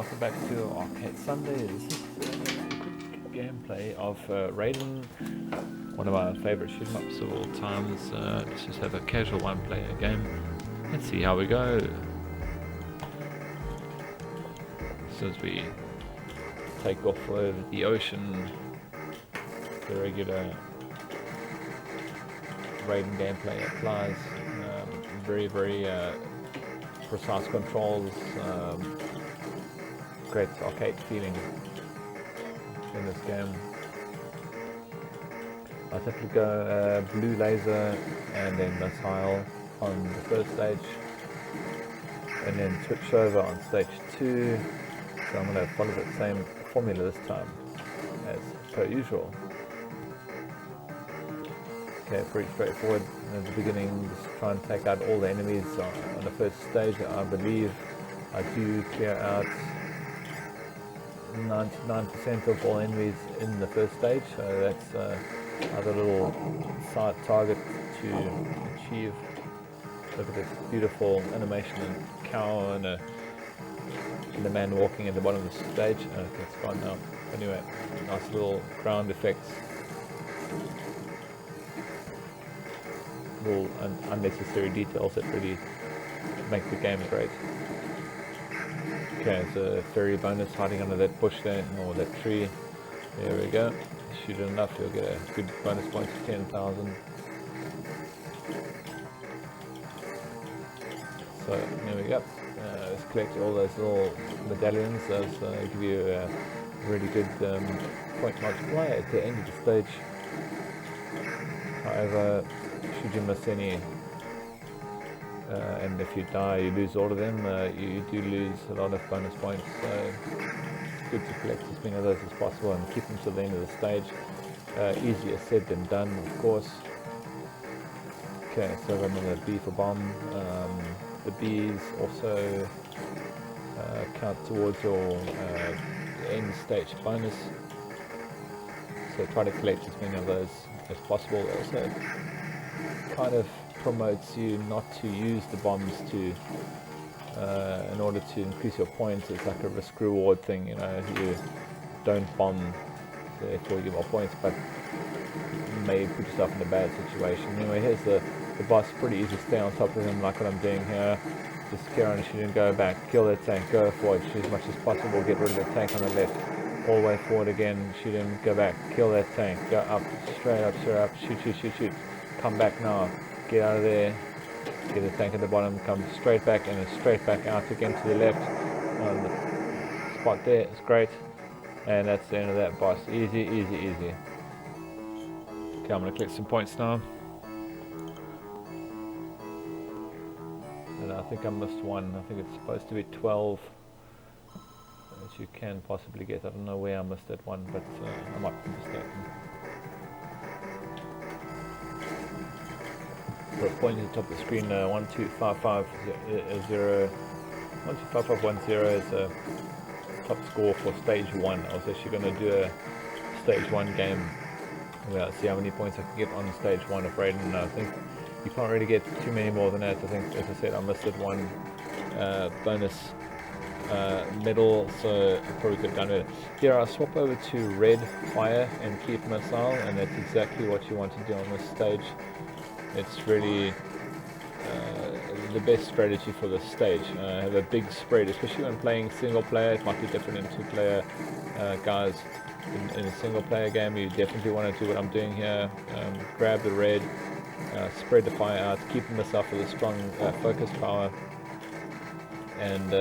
welcome back to Arcade Sunday. This is a quick gameplay of Raiden, one of my favourite shoot 'em ups of all times. Let's just have a casual one-player game and see how we go. As soon as we take off over the ocean, the regular Raiden gameplay applies. Very precise controls, great arcade feeling in this game. I typically go blue laser and then missile on the first stage, and then switch over on stage 2. So I'm going to follow the same formula this time as per usual. Okay, pretty straightforward. At the beginning, just try and take out all the enemies on the first stage. I believe I do clear out 99% of all enemies in the first stage, so that's another little side target to achieve. Look at this beautiful animation and cow and the man walking at the bottom of the stage. Okay, it's gone now. Anyway, nice little ground effects. Little unnecessary details that really make the game great. Okay, there's a fairy bonus hiding under that bush there, or that tree. There we go. Shoot it enough, you'll get a good bonus point of 10,000. So there we go. Let's collect all those little medallions. Those give you a really good point multiplier at the end of the stage. However, should you miss any, and if you die you lose all of them, you do lose a lot of bonus points, so it's good to collect as many of those as possible and keep them to the end of the stage. Easier said than done, of course. Okay, so I'm going to B for bomb. The B's also count towards your end stage bonus, so try to collect as many of those as possible. Also kind of promotes you not to use the bombs to in order to increase your points. It's like a risk reward thing, you know. You don't bomb, so therefore you get more points, but you may put yourself in a bad situation. Anyway, here's the boss. Pretty easy to stay on top of him, like what I'm doing here. Just carry on shooting, go back, kill that tank, go forward, shoot as much as possible, get rid of the tank on the left, all the way forward again, shoot him, go back, kill that tank, go up, straight up, shoot. Come back now, get out of there, get the tank at the bottom, come straight back and then straight back out again to the left on the spot there. It's great, and that's the end of that boss. Easy. Okay, I'm going to collect some points now, and I think I missed one. I think it's supposed to be 12 that you can possibly get. I don't know where I missed that one, but I might be mistaken. For a point at the top of the screen, 125510 is a top score for stage 1. I was actually going to do a stage 1 game where I see how many points I can get on stage 1 of Raiden. I think you can't really get too many more than that. I think, as I said, I missed that one bonus medal, so I probably could have done it. Here I'll swap over to red fire and keep missile, and that's exactly what you want to do on this stage. It's really the best strategy for this stage. Have a big spread, especially when playing single player. It might be different in 2-player guys. In a single player game, you definitely want to do what I'm doing here. Grab the red, spread the fire out, keep the missile for the strong focus power, and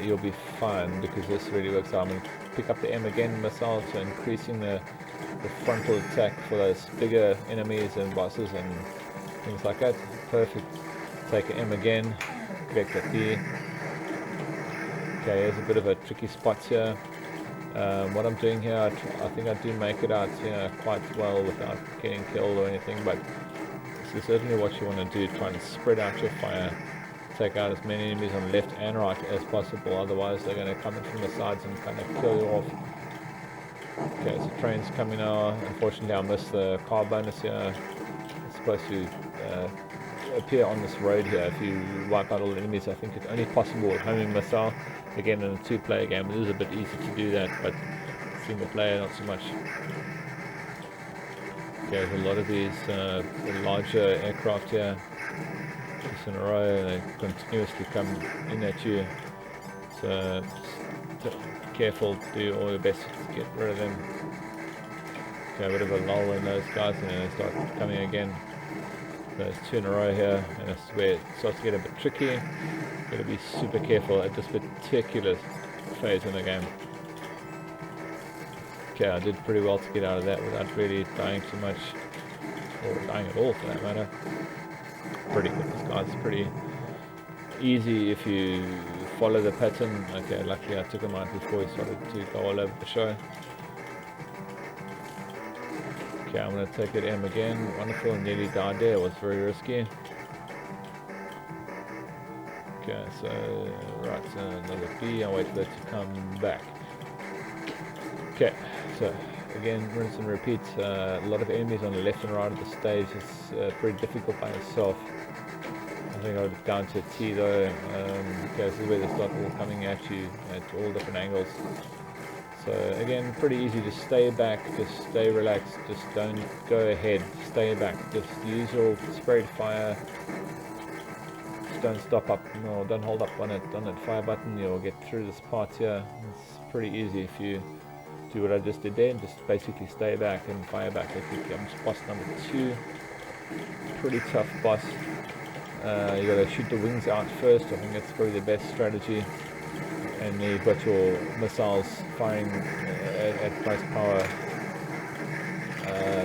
you'll be fine, because this really works out. I'm going to pick up the M again missile, so increasing the frontal attack for those bigger enemies and bosses and things like that. Perfect. Take an M again, collect that D. Okay, there's a bit of a tricky spot here. What I'm doing here, I think I do make it out quite well without getting killed or anything, but this is certainly what you want to do. Try and spread out your fire, take out as many enemies on left and right as possible, otherwise they're going to come in from the sides and kind of kill you off. Okay, so train's coming now. Unfortunately I missed the car bonus here. It's supposed to appear on this road here if you wipe out all the enemies. I think it's only possible with homing missile. Again, in a 2-player game, it is a bit easy to do that, but single player, not so much. Okay, there's a lot of these larger aircraft here, just in a row. They continuously come in at you. So just careful, do all your best to get rid of them. Okay, a bit of a lull in those guys, and then they start coming again. There's 2 in a row here, and that's where it starts to get a bit tricky. Got to be super careful at this particular phase in the game. Okay, I did pretty well to get out of that without really dying too much, or dying at all for that matter. Pretty good. This guy's pretty easy if you follow the pattern. Okay, luckily I took him out before he started to go all over the show. Okay, I'm going to take it M again. Wonderful, nearly died there. It was very risky. Okay, so right, so another B. I'll wait for that to come back. Okay, so again, rinse and repeat. A lot of enemies on the left and right of the stage. It's pretty difficult by itself. I think I'll get down to a T though. Okay, this is where they start all coming at you at all different angles. So again, pretty easy. Just stay back, just stay relaxed, just don't go ahead, stay back. Just use your sprayed fire. Just don't stop up, no, don't hold up on that fire button. You'll get through this part here. It's pretty easy if you do what I just did there, and just basically stay back and fire back. I think I'm boss number 2. Pretty tough boss. You gotta shoot the wings out first. I think that's probably the best strategy. And then you've got your missiles firing at most power.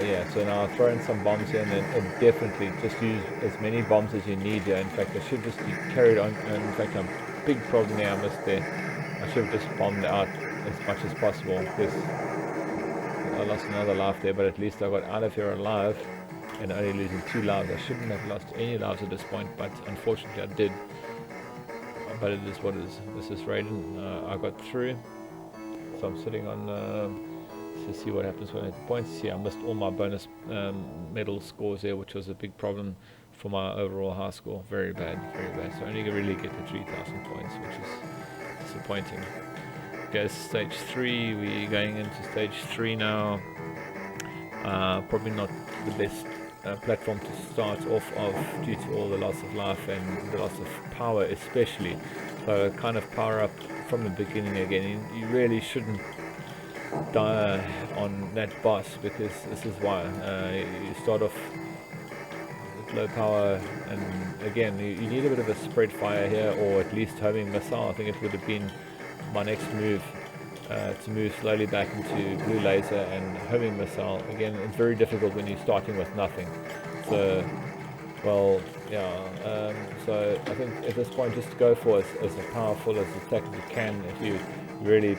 Yeah, so now I'll throw in some bombs here, and then definitely just use as many bombs as you need here. In fact, I should just be carried on. In fact, a big problem there I missed there. I should have just bombed out as much as possible, because I lost another life there, but at least I got out of here alive and only losing 2 lives. I shouldn't have lost any lives at this point, but unfortunately I did. But it is what it is. This is Raiden. I got through, so I'm sitting on to see what happens when I hit the points. See, I missed all my bonus medal scores there, which was a big problem for my overall high score. Very bad, very bad. So I only really get the 3,000 points, which is disappointing. Okay, stage 3. We're going into stage 3 now. Probably not the best platform to start off of due to all the loss of life and the loss of power especially. So kind of power up from the beginning again. You really shouldn't die on that boss, because this is why. You start off with low power, and again you need a bit of a spread fire here, or at least homing missile. I think it would have been my next move. To move slowly back into blue laser and homing missile. Again, it's very difficult when you're starting with nothing. So, well, yeah. So I think at this point, just go for as powerful as attack as you can. If you really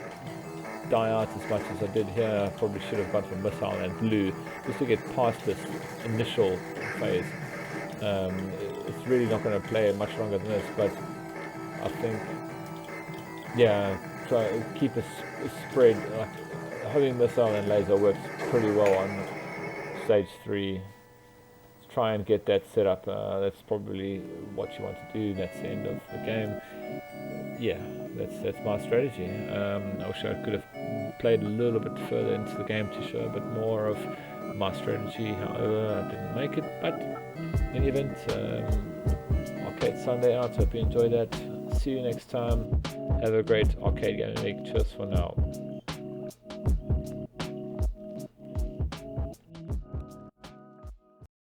die out as much as I did here, I probably should have gone for missile and blue just to get past this initial phase. It's really not going to play much longer than this, but I think, yeah. Try keep a spread. Homing missile and laser works pretty well on stage 3. Try and get that set up. That's probably what you want to do. That's the end of the game. Yeah, that's my strategy. I wish I could have played a little bit further into the game to show a bit more of my strategy. However, I didn't make it. But in any event, Arcade Sunday out. Hope you enjoy that. See you next time. Have a great arcade gaming week. Cheers for now.